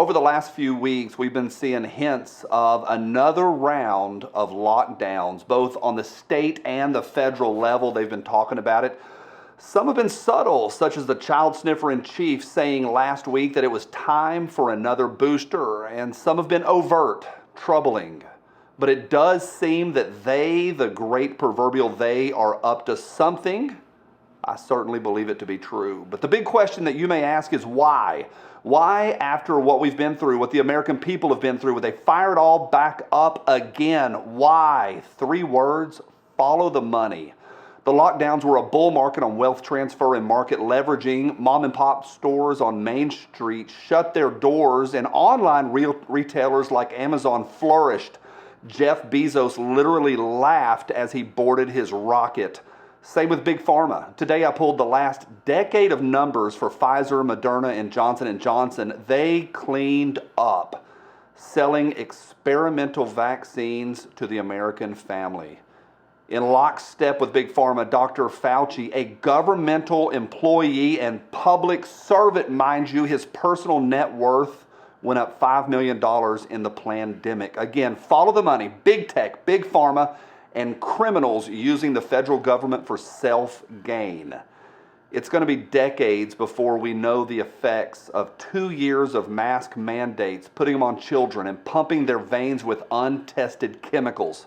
over the last few weeks, we've been seeing hints of another round of lockdowns, both on the state and the federal level. They've been talking about it. Some have been subtle, such as the child sniffer in chief saying last week that it was time for another booster, and some have been overt, troubling. But it does seem that they, the great proverbial they, are up to something. I certainly believe it to be true. But the big question that you may ask is why? Why, after what we've been through, what the American people have been through, would they fire it all back up again? Why? 3 words: follow the money. The lockdowns were a bull market on wealth transfer and market leveraging. Mom and pop stores on Main Street shut their doors, and online retailers like Amazon flourished. Jeff Bezos literally laughed as he boarded his rocket. Same with Big Pharma. Today I pulled the last decade of numbers for Pfizer, Moderna, and Johnson & Johnson. They cleaned up, selling experimental vaccines to the American family. In lockstep with Big Pharma, Dr. Fauci, a governmental employee and public servant, mind you, his personal net worth went up $5 million in the pandemic. Again, follow the money. Big tech, Big Pharma, and criminals using the federal government for self-gain. It's going to be decades before we know the effects of 2 years of mask mandates, putting them on children and pumping their veins with untested chemicals.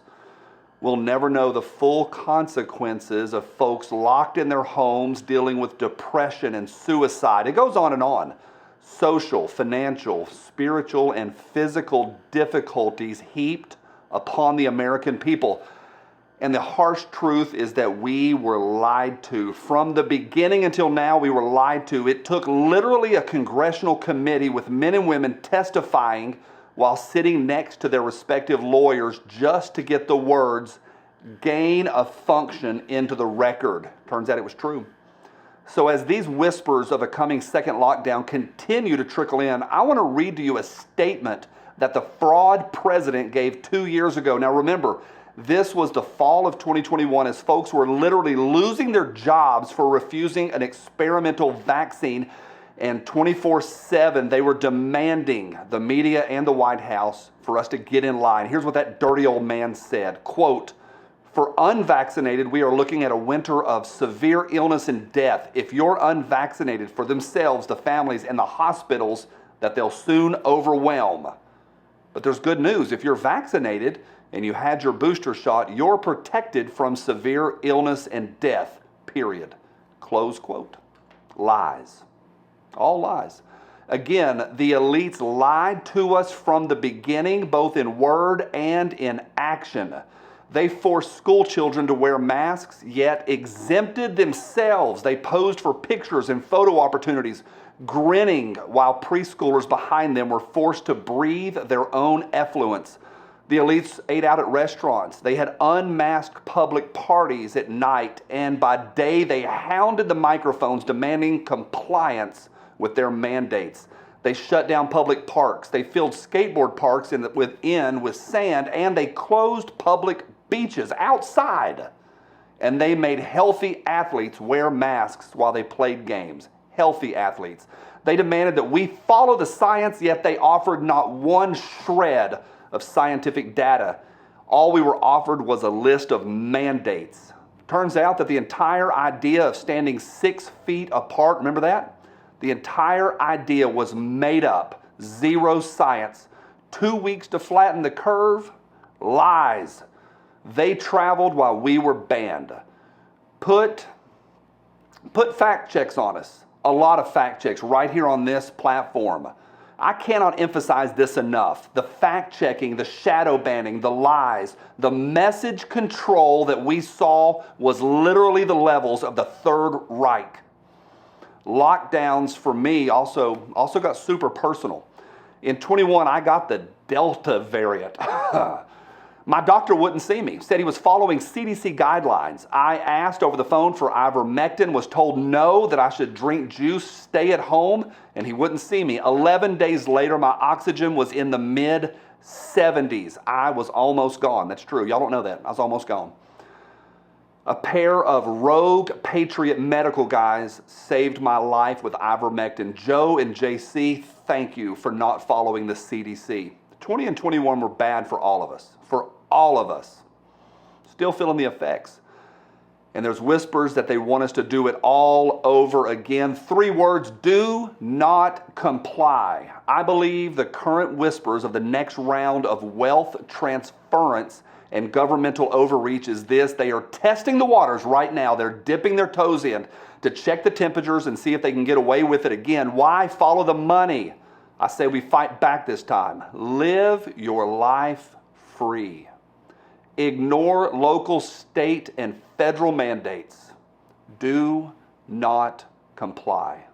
We'll never know the full consequences of folks locked in their homes dealing with depression and suicide. It goes on and on. Social, financial, spiritual, and physical difficulties heaped upon the American people. And the harsh truth is that we were lied to. From the beginning until now, we were lied to. It took literally a congressional committee with men and women testifying while sitting next to their respective lawyers just to get the words "gain of function" into the record. Turns out it was true. So as these whispers of a coming second lockdown continue to trickle in, I want to read to you a statement that the fraud president gave 2 years ago. Now remember, this was the fall of 2021 as folks were literally losing their jobs for refusing an experimental vaccine, and 24/7 they were demanding, the media and the White House, for us to get in line. Here's what that dirty old man said, quote, "For unvaccinated, we are looking at a winter of severe illness and death. If you're unvaccinated, for themselves, the families, and the hospitals that they'll soon overwhelm. But there's good news. If you're vaccinated and you had your booster shot, you're protected from severe illness and death, period." Close quote. Lies. All lies. Again, the elites lied to us from the beginning, both in word and in action. They forced school children to wear masks, yet exempted themselves. They posed for pictures and photo opportunities, grinning while preschoolers behind them were forced to breathe their own effluence. The elites ate out at restaurants. They had unmasked public parties at night, and by day they hounded the microphones demanding compliance with their mandates. They shut down public parks. They filled skateboard parks with sand, and they closed public beaches outside. And they made healthy athletes wear masks while they played games. Healthy athletes. They demanded that we follow the science, yet they offered not one shred of scientific data. All we were offered was a list of mandates. Turns out that the entire idea of standing 6 feet apart, remember that? The entire idea was made up. Zero science. 2 weeks to flatten the curve? Lies. They traveled while we were banned. Put fact checks on us. A lot of fact checks right here on this platform. I cannot emphasize this enough. The fact checking, the shadow banning, the lies, the message control that we saw was literally the levels of the Third Reich. Lockdowns for me also got super personal. In 21, I got the Delta variant. My doctor wouldn't see me, said he was following CDC guidelines. I asked over the phone for ivermectin, was told no, that I should drink juice, stay at home, and he wouldn't see me. 11 days later, my oxygen was in the mid-70s. I was almost gone. That's true. Y'all don't know that. I was almost gone. A pair of rogue Patriot medical guys saved my life with ivermectin. Joe and JC, thank you for not following the CDC. 20 and 21 were bad for all of us. For all of us. Still feeling the effects. And there's whispers that they want us to do it all over again. 3 words: do not comply. I believe the current whispers of the next round of wealth transference and governmental overreach is this: they are testing the waters right now. They're dipping their toes in to check the temperatures and see if they can get away with it again. Why? Follow the money. I say we fight back this time. Live your life free. Ignore local, state, and federal mandates. Do not comply.